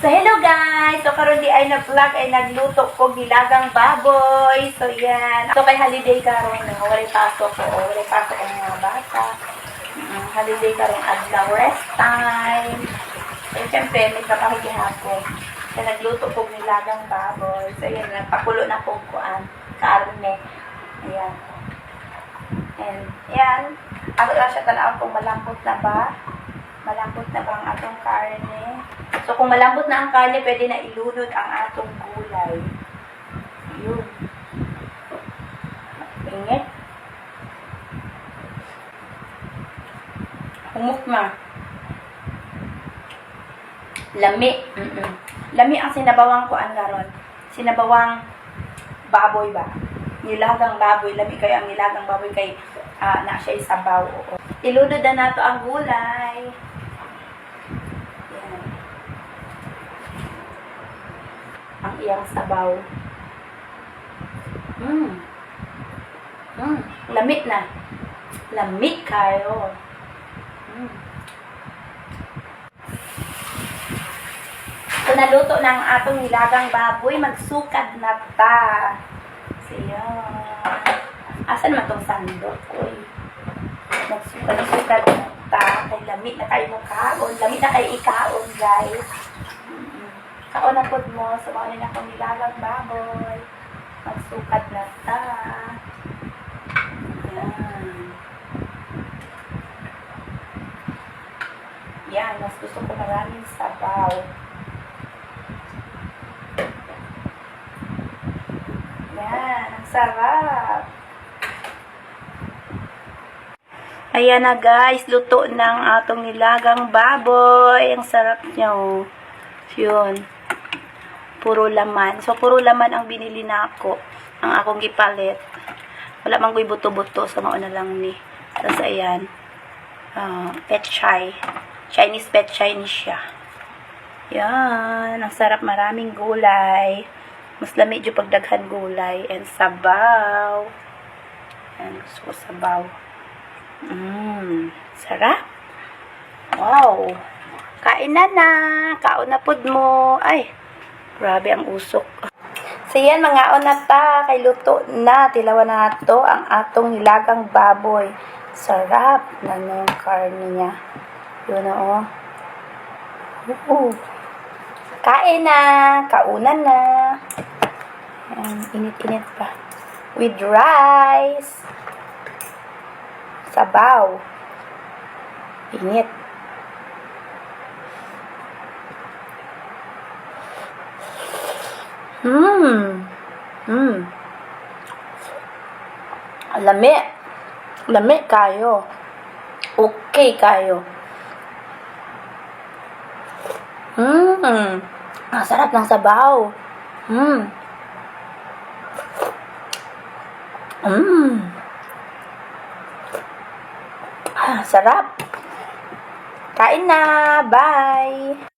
So, hello guys! So, karon di ay nag-vlog ay nagluto ko gilagang baboy. So, yan. So, kay holiday karon no? Walay pasok ko. Walay pasok ang mga bata. Holiday karon adlaw rest time. So, syempre, may trabaho gihapon. So, nagluto ko gilagang baboy. So, yan. Nagpakulo na po kuan. Karne. Ayan. And, yan. Ako lang siya tanaw kung malambot na ba. Malambot na ba ang atong karne. So, kung malambot na ang karne, pwede na ilunod ang atong gulay. Yun. Ingit. Humok na. Lami. Lami ang sinabawang ko ang garon. Sinabawang baboy ba? Nilagang baboy. Lami kayo ang nilagang baboy kay na siya isabaw. Ilunod na nato ang gulay. Ang iyang sabaw. Lamig na. Lamig kayo. So, naluto na ang atong nilagang baboy. Magsukad na ta. So, yan. Asan man tong sandok? Uy. Magsukad na ta. Kay lamig na kayo mong kaon. Lamig na kayo ikaon, guys. Kaon na pod mo, so mga nila akong nilagang baboy. Magsukad na ta. Yan. Yan, mas gusto ko maraming sabaw. Yan, ang sarap. Ayan na guys, luto ng atong nilagang baboy. Ang sarap niya oh. Yun. Puro laman. So, puro laman ang binili na ako. Ang akong gipalit. Wala man ko'y buto-buto. So, mauna lang ni. Tapos, ayan. Pechay. Chinese pechay ni siya. Yan. Ang sarap. Maraming gulay. Mas lamig yung pagdaghan gulay. And sabaw. Yan. Gusto ko sabaw. Sarap. Wow. Kain na na. Kaon na pod mo. Ay. Grabe ang usok. So yan, mga na ta, kay luto na, tilawan na nato ang atong nilagang baboy. Sarap na nung karne niya. Yun o. Kain na, kaunan na. Yan, init-init pa. With rice. Sabaw. Init. Lami. Lami kayo. Okay kayo. Ang sarap ng sabaw. Sarap. Kain na. Bye.